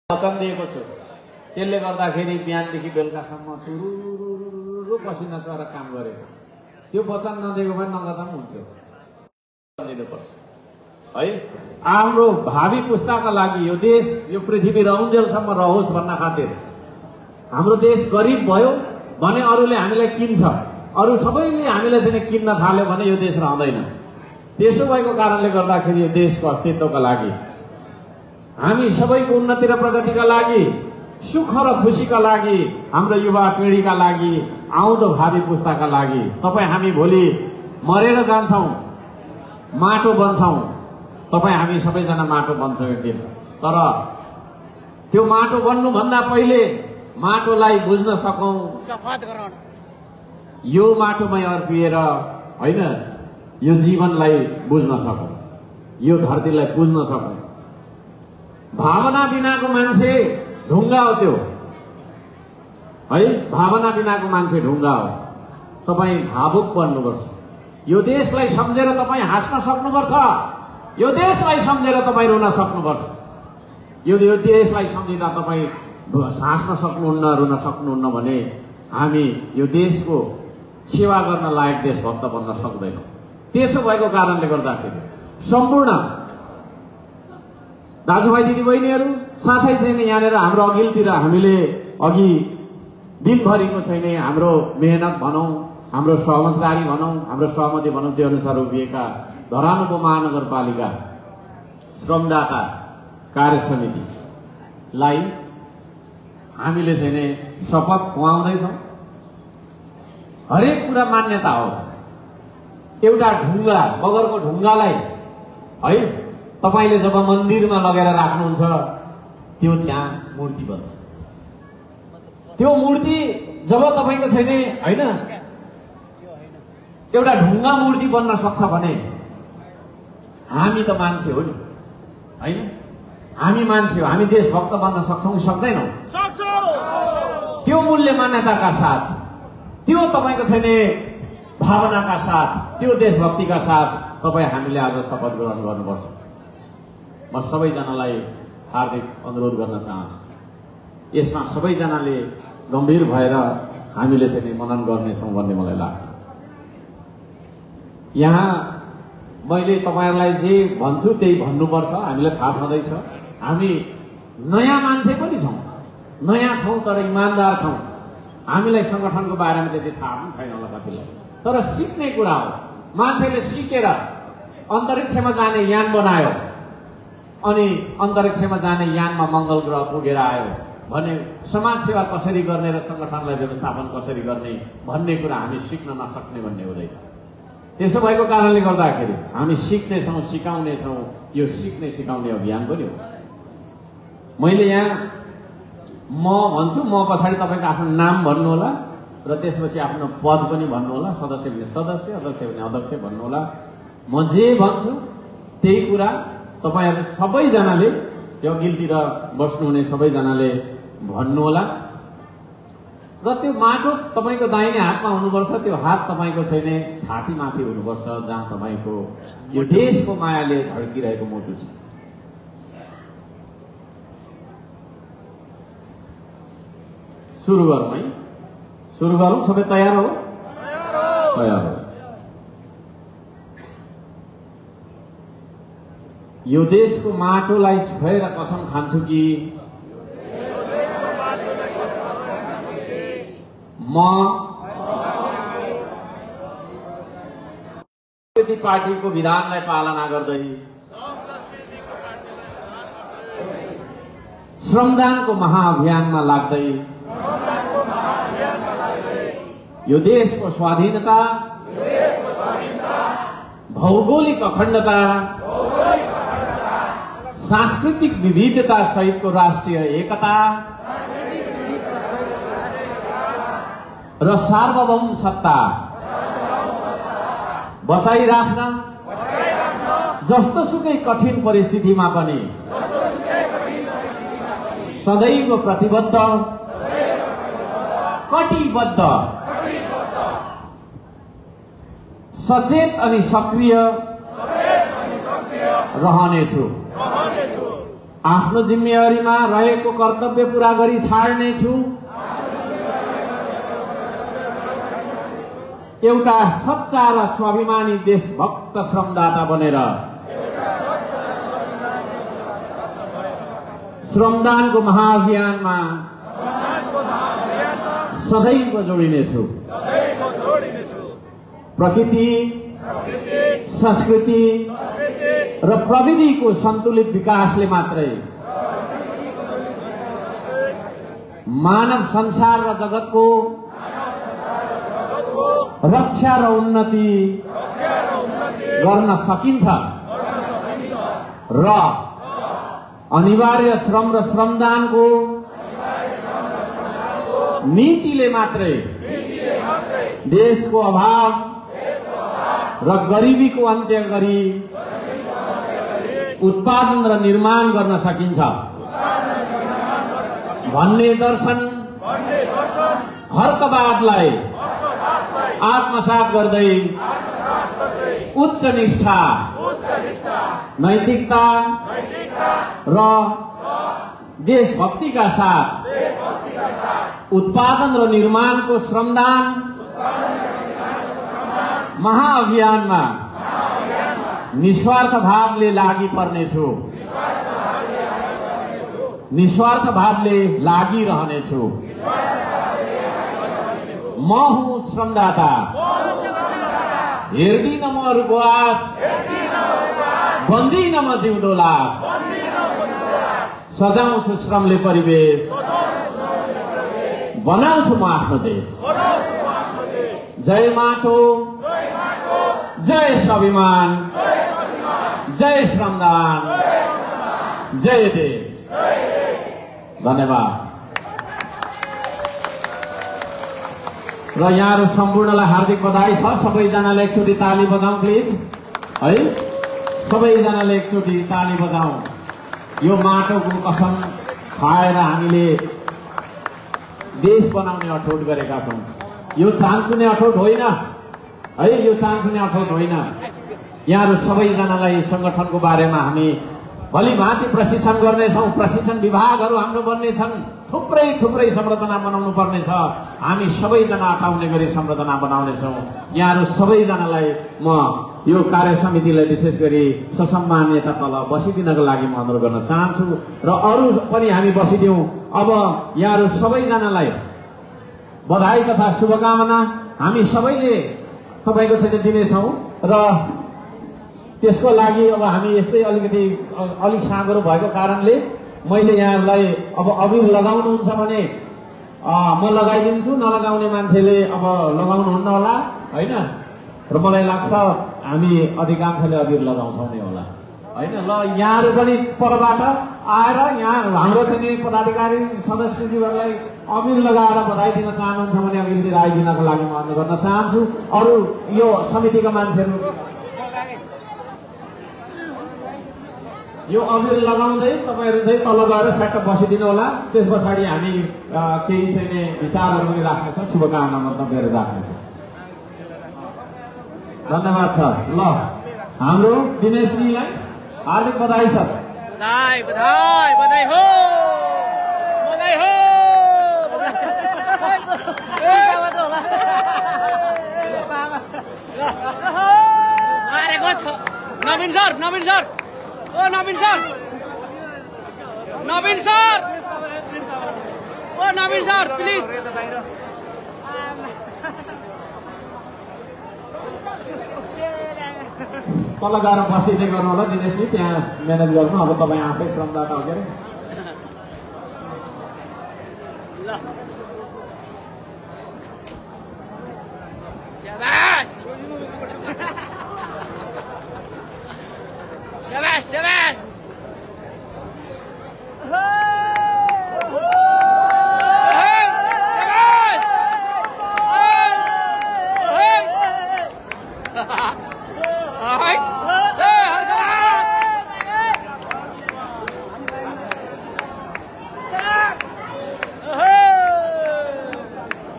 वचन दिएको छु। त्यसले गर्दाखेरि बिहानदेखि बेलुकासम्म टुरुरुरुरु पसिना चरा काम गरेको। त्यो वचन नदिएको भए नगर्दा पनि हुन्थ्यो। दिनुपर्छ है। हाम्रो भावी पुस्ताका लागि यो देश, यो पृथ्वी रहुन्जेलसम्म रहोस् भन्न खातिर हाम्रो देश गरिब भयो भने अरूले हामीलाई किन्छ, अरू सबैले हामीलाई चाहिँ किन्न थाल्यो भने यो देश रहँदैन। त्यसो भएको कारणले गर्दाखेरि यो देशको अस्तित्वका लागि, हामी सबैको उन्नति र प्रगतिका लागि, सुख र खुसीका लागि, हाम्रो युवा पिँढीका लागि, आउँदो भावी पुस्ताका लागि, तपाईँ हामी भोलि मरेर जान्छौँ, माटो बन्छौँ। तपाईँ हामी सबैजना माटो बन्छौँ एक दिन। तर त्यो माटो बन्नुभन्दा पहिले माटोलाई बुझ्न सकौँ, यो माटोमै अर्पिएर होइन, यो जीवनलाई बुझ्न सकौँ, यो धरतीलाई बुझ्न सकौँ। भावना बिनाको मान्छे ढुङ्गा हो त्यो है। भावना बिनाको मान्छे ढुङ्गा हो। तपाईँ भावुक बन्नुपर्छ। यो देशलाई सम्झेर तपाईँ हाँस्न सक्नुपर्छ। यो देशलाई सम्झेर तपाईँ रुन सक्नुपर्छ। यो देशलाई सम्झिँदा तपाईँ हाँस्न सक्नुहुन्न, रुन सक्नुहुन्न भने हामी यो देशको सेवा गर्न लायक देशभक्त बन्न सक्दैनौँ। त्यसो भएको कारणले गर्दाखेरि सम्पूर्ण दाजुभाइ दिदीबहिनीहरू साथै चाहिँ यहाँनिर हाम्रो अघिल्तिर हामीले अघि दिनभरिको चाहिँ हाम्रो मेहनत भनौँ, हाम्रो समझदारी भनौँ, हाम्रो सहमति भनौँ, त्यो अनुसार उभिएका धरान उपमहानगरपालिका श्रमदाता कार्य समितिलाई हामीले चाहिँ शपथ खुवाउँदैछौँ। हरेक कुरा मान्यता हो। एउटा ढुङ्गा, बगरको ढुङ्गालाई है तपाईले जब मन्दिरमा लगेर राख्नुहुन्छ त्यो त्यहाँ मूर्ति बन्छ। त्यो मूर्ति जब तपाईको छैन हैन एउटा ढुङ्गा मूर्ति बन्न सक्छ भने हामी त मान्छे हो नि हैन। हामी मान्छे हो, हामी देशभक्त बन्न सक्छौँ कि सक्दैनौँ? सक्छौँ। त्यो मूल्य मान्यताका साथ, त्यो तपाईको छैन भावनाका साथ, त्यो देशभक्तिका साथ तपाईँ हामीले आज शपथ ग्रहण गर्नुपर्छ। म सबैजनालाई हार्दिक अनुरोध गर्न चाहन्छु। यसमा सबैजनाले गम्भीर भएर हामीले चाहिँ मनन गर्नेछौँ भन्ने मलाई लाग्छ। यहाँ मैले तपाईहरुलाई जे भन्छु त्यही भन्नुपर्छ। हामीलाई थाहा छँदैछ हामी नयाँ मान्छे पनि छौँ, नयाँ छौँ तर इमान्दार छौँ। हामीलाई संगठनको बारेमा त्यति थाहा पनि छैन होला कतिलाई, तर सिक्ने कुरा हो। मान्छेले सिकेर अन्तरिक्षमा जाने यान बनायो अनि अन्तरिक्षमा जाने यानमा मंगल ग्रह पुगेर आयो भने समाज सेवा कसरी गर्ने र संगठनलाई व्यवस्थापन कसरी गर्ने भन्ने कुरा हामी सिक्न नसक्ने भन्ने हुँदैन। त्यसो भएको कारणले गर्दाखेरि हामी सिक्नेछौँ, सिकाउनेछौँ। यो सिक्ने सिकाउने अभियान पनि हो। मैले यहाँ म भन्छु, म पछाडि तपाईको आफ्नो नाम भन्नु होला र त्यसपछि आफ्नो पद पनि भन्नु होला। सदस्य भने सदस्य, अध्यक्ष भने अध्यक्ष भन्नु होला। म जे भन्छु त्यही कुरा तपाईहरु सबैजनाले, यो अघिल्तिर बस्नुहुने सबैजनाले भन्नु होला। र त्यो माटो तपाईको दाहिने हातमा हुनुपर्छ। त्यो हात तपाईको छैन छातीमाथि हुनुपर्छ, जहाँ तपाईको यो देशको मायाले धड्किरहेको मुटु छ। सुरु गरौँ है, सुरु गरौँ। सबै तयार हो? तयार हो। यो देशको माटोलाई छोएर कसम खान्छु कि म पार्टीको विधानलाई पालना गर्दै श्रमदानको महाअभियानमा लाग्दै यो देशको स्वाधीनता, भौगोलिक अखण्डता, सांस्कृतिक विविधता सहितको राष्ट्रिय एकता र सार्वभौम सत्ता बचाइराख्न जस्तोसुकै कठिन परिस्थितिमा पनि सदैव प्रतिबद्ध, कटिबद्ध, सचेत अनि सक्रिय रहनेछु। आफ्नो जिम्मेवारीमा रहेको कर्तव्य पूरा गरी छाड्नेछु। एउटा सच्चा र स्वाभिमानी देशभक्त श्रमदाता बनेर श्रमदानको महाअभियानमा सदैव जोडिनेछु। प्रकृति, संस्कृति र प्रविधिको सन्तुलित विकासले मात्रै मानव संसार र जगतको रक्षा र उन्नति गर्न सकिन्छ र अनिवार्य श्रम र श्रमदानको नीतिले मात्रै देशको अभाव र गरिबीको अन्त्य गरी उत्पादन र निर्माण गर्न सकिन्छ भन्ने दर्शन हर्कवादलाई आत्मसात गर्दै उच्च निष्ठा, नैतिकता र देशभक्तिका साथ उत्पादन र निर्माणको श्रमदान महाअभियानमा निस्वार्थ भावले लागि पर्नेछु। निस्वार्थ भावले लागिरहनेछु। म हुँ श्रमदाता, हेर्दिन म अरूको आस, बन्दिन म जिउँदो लास, सजाउँछु श्रमले परिवेश, बनाउँछु म आफ्नो देश। जय माटो, जय स्वाभिमान, जय श्रमदान, जय देश। धन्यवाद। र यहाँहरु सम्पूर्णलाई हार्दिक बधाई छ। सबैजनाले एकचोटि ताली बजाउँ प्लिज है। सबैजनाले एकचोटि ताली बजाउँ। यो माटोको कसम खाएर हामीले देश बनाउने अठोट गरेका छौं। यो चान्चुने अठोट होइन है, यो चान्चुने अठोट होइन। यहाँहरु सबैजनालाई संगठनको बारेमा हामी भोलि भाँति प्रशिक्षण गर्नेछौं। प्रशिक्षण विभागहरू हाम्रो बन्नेछन्। थुप्रै थुप्रै संरचना बनाउनु पर्ने छ। हामी सबैजना अटाउने गरी संरचना बनाउनेछौं। यहाँहरु सबैजनालाई म यो कार्य समितिलाई विशेष गरी ससम्मान यता तल बसिदिनको लागि म अनुरोध गर्न चाहन्छु र अरू पनि हामी बसिदिउँ। अब यहाँहरु सबैजनालाई बधाई तथा शुभकामना हामी सबैले तपाईको चाहिँ दिनेछौं र त्यसको लागि अब हामी यस्तै अलिकति अलि साँगरो भएको कारणले मैले यहाँलाई अब अबिर लगाउनुहुन्छ भने म लगाइदिन्छु, नलगाउने मान्छेले अब लगाउनुहुन्न होला हैन। र मलाई लाग्छ हामी अधिकांशले अबिर लगाउँछौँ नि होला हैन। ल यहाँहरु पनि परबाट आएर यहाँ हाम्रो चाहिँ पदाधिकारी सदस्यज्यूहरूलाई अबिर लगाएर बधाई दिन चाहनुहुन्छ भने अबिर लगाइदिनको लागि म अनुरोध गर्न चाहन्छु। अरू यो समितिका मान्छेहरू यो अबिर लगाउँदै तपाईहरु चाहिँ तल गएर स्याट बसिदिनु होला। त्यसपछि हामी केही चाहिँ विचारहरू पनि राख्नेछौँ, शुभकामना मन्तव्यहरू राख्नेछौँ। धन्यवाद छ। ल हाम्रो दिनेशजीलाई हार्दिक बधाई छ। बधाई बधाई बधाई हो, बधाई हो। नवीन सर, नवीन सर, ओ नवीन सर, नवीन सर, ओ नवीन सर प्लिज। तल गएर बस्दै गर्नु होला दिनेशजी, त्यहाँ म्यानेज गर्नु। अब तपाईँ आफै श्रमदाता हो के अरे। शाबाश शाबाश शाबाश।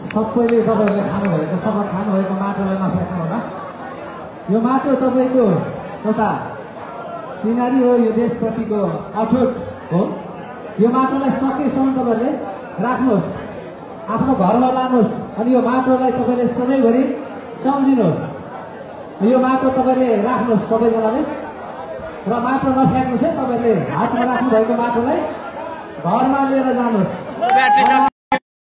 सबैले तपाईहरुले खानुभएको शपथ खानुभएको माटोलाई नफ्याँक्नु होला। यो माटो तपाईको एउटा चिनारी हो, यो देशप्रतिको अठोट हो यो माटोलाई सकेसम्म तपाईँहरूले राख्नुहोस्, आफ्नो घरमा लानुहोस् अनि यो माटोलाई तपाईँले सधैँभरि सम्झिनुहोस्। यो माटो तपाईँले राख्नुहोस् सबैजनाले र माटो नफ्याँक्नुहोस् है। तपाईँहरूले हातमा राख्नु भएको माटोलाई घरमा लिएर जानुहोस्।